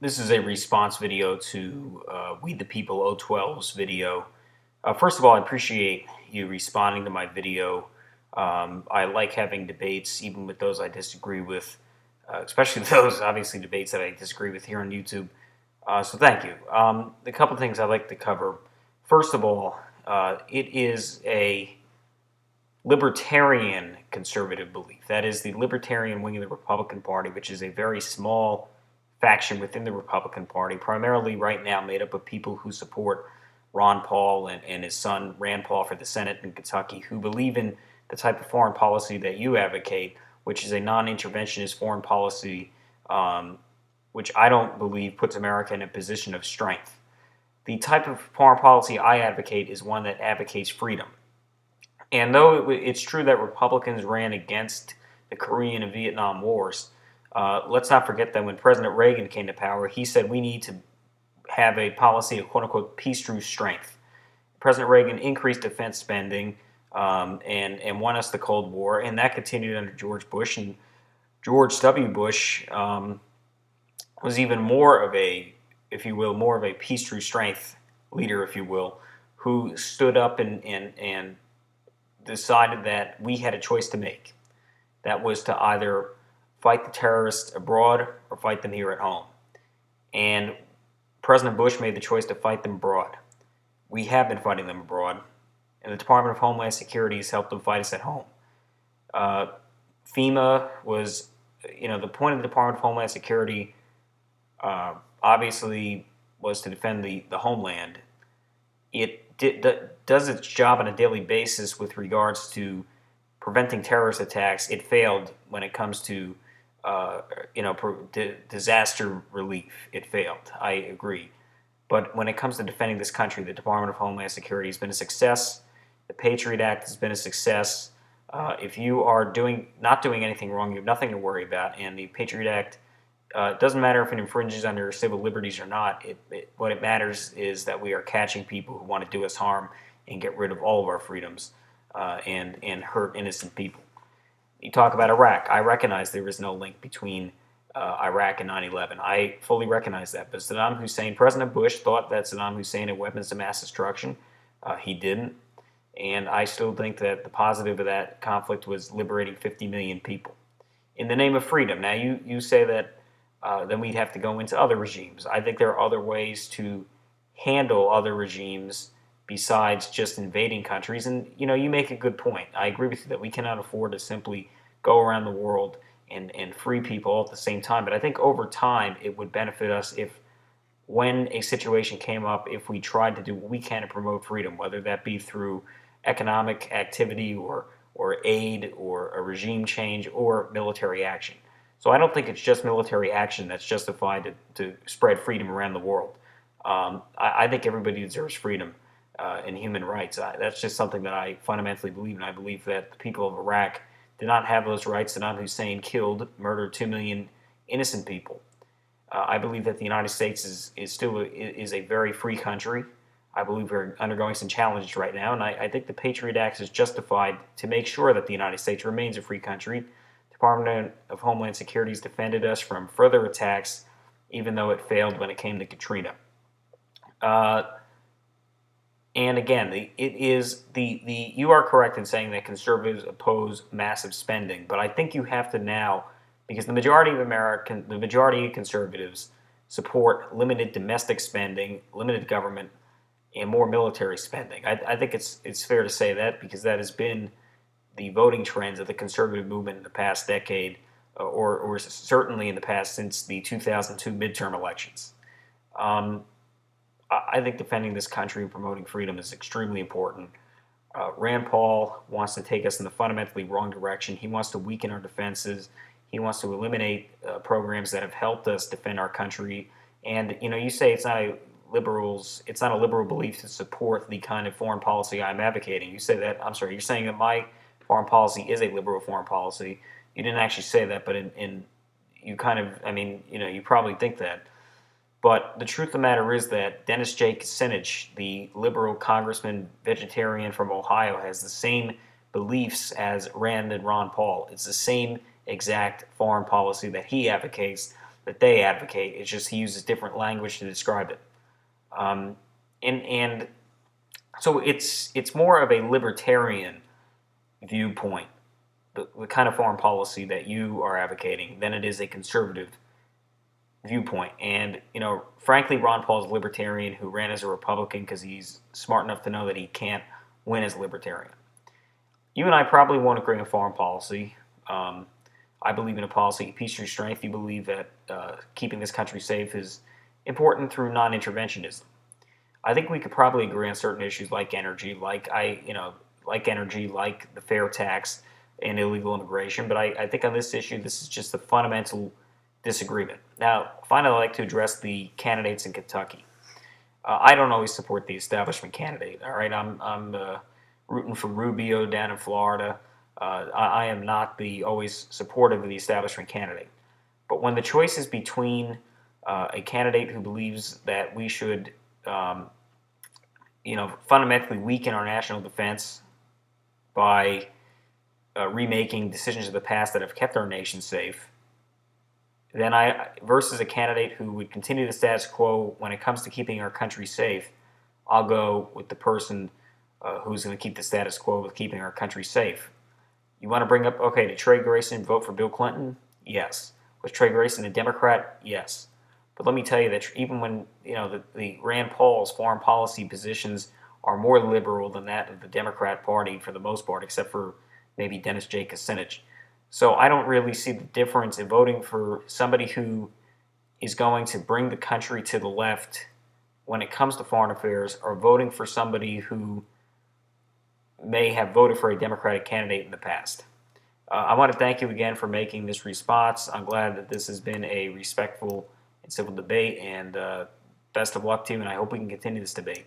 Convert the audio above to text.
This is a response video to We the People 012's video. First of all, I appreciate you responding to my video. I like having debates, even with those I disagree with, especially those, obviously, debates that I disagree with here on YouTube. So thank you. A couple things I'd like to cover. First of all, it is a libertarian conservative belief. That is the libertarian wing of the Republican Party, which is a very small faction within the Republican Party, primarily right now made up of people who support Ron Paul and his son Rand Paul for the Senate in Kentucky, who believe in the type of foreign policy that you advocate, which is a non-interventionist foreign policy, which I don't believe puts America in a position of strength. The type of foreign policy I advocate is one that advocates freedom. And though it's true that Republicans ran against the Korean and Vietnam Wars, let's not forget that when President Reagan came to power, he said we need to have a policy of quote-unquote peace through strength. President Reagan increased defense spending and won us the Cold War, and that continued under George Bush. And George W. Bush was even more of a, if you will, more of a peace through strength leader, if you will, who stood up and decided that we had a choice to make. That was to either fight the terrorists abroad or fight them here at home. And President Bush made the choice to fight them abroad. We have been fighting them abroad, and the Department of Homeland Security has helped them fight us at home. FEMA was, the point of the Department of Homeland Security obviously was to defend the homeland. It does its job on a daily basis with regards to preventing terrorist attacks. It failed when it comes to disaster relief. It failed. I agree. But when it comes to defending this country, the Department of Homeland Security has been a success. The Patriot Act has been a success. If you are not doing anything wrong, you have nothing to worry about. And the Patriot Act, it doesn't matter if it infringes on your civil liberties or not. What it matters is that we are catching people who want to do us harm and get rid of all of our freedoms and hurt innocent people. You talk about Iraq. I recognize there is no link between Iraq and 9/11. I fully recognize that. But Saddam Hussein, President Bush thought that Saddam Hussein had weapons of mass destruction. He didn't. And I still think that the positive of that conflict was liberating 50 million people in the name of freedom. Now, you say that then we'd have to go into other regimes. I think there are other ways to handle other regimes besides just invading countries. And, you make a good point. I agree with you that we cannot afford to simply go around the world and free people all at the same time. But I think over time it would benefit us if, when a situation came up, if we tried to do what we can to promote freedom, whether that be through economic activity or aid or a regime change or military action. So I don't think it's just military action that's justified to spread freedom around the world. I think everybody deserves freedom and human rights. That's just something that I fundamentally believe in. I believe that the people of Iraq did not have those rights. Saddam Hussein murdered 2 million innocent people. I believe that the United States is still a very free country. I believe we're undergoing some challenges right now, and I think the Patriot Act is justified to make sure that the United States remains a free country. The Department of Homeland Security has defended us from further attacks, even though it failed when it came to Katrina. And again, you are correct in saying that conservatives oppose massive spending, but I think you have to now, because the majority of conservatives support limited domestic spending, limited government, and more military spending. I think it's fair to say that, because that has been the voting trends of the conservative movement in the past decade, or certainly in the past since the 2002 midterm elections. I think defending this country and promoting freedom is extremely important. Rand Paul wants to take us in the fundamentally wrong direction. He wants to weaken our defenses. He wants to eliminate programs that have helped us defend our country. And you say it's not a liberal belief to support the kind of foreign policy I'm advocating. You say that. I'm sorry. You're saying that my foreign policy is a liberal foreign policy. You didn't actually say that, but you kind of, you probably think that. But the truth of the matter is that Dennis J. Kucinich, the liberal congressman vegetarian from Ohio, has the same beliefs as Rand and Ron Paul. It's the same exact foreign policy that he advocates, that they advocate. It's just he uses different language to describe it. Um, and so it's more of a libertarian viewpoint, the kind of foreign policy that you are advocating, than it is a conservative viewpoint. And, frankly, Ron Paul is a libertarian who ran as a Republican because he's smart enough to know that he can't win as a libertarian. You and I probably won't agree on foreign policy. I believe in a policy of peace through strength. You believe that keeping this country safe is important through non-interventionism. I think we could probably agree on certain issues like energy, like the fair tax and illegal immigration. But I think on this issue, this is just a fundamental disagreement. Now, finally, I'd like to address the candidates in Kentucky. I don't always support the establishment candidate. All right, I'm rooting for Rubio down in Florida. I am not the always supportive of the establishment candidate. But when the choice is between a candidate who believes that we should, fundamentally weaken our national defense by remaking decisions of the past that have kept our nation safe, then versus a candidate who would continue the status quo when it comes to keeping our country safe, I'll go with the person who's going to keep the status quo with keeping our country safe. You want to bring up, okay, did Trey Grayson vote for Bill Clinton? Yes. Was Trey Grayson a Democrat? Yes. But let me tell you that even when the Rand Paul's foreign policy positions are more liberal than that of the Democrat Party for the most part, except for maybe Dennis J. Kucinich. So I don't really see the difference in voting for somebody who is going to bring the country to the left when it comes to foreign affairs, or voting for somebody who may have voted for a Democratic candidate in the past. I want to thank you again for making this response. I'm glad that this has been a respectful and civil debate, and best of luck to you, and I hope we can continue this debate.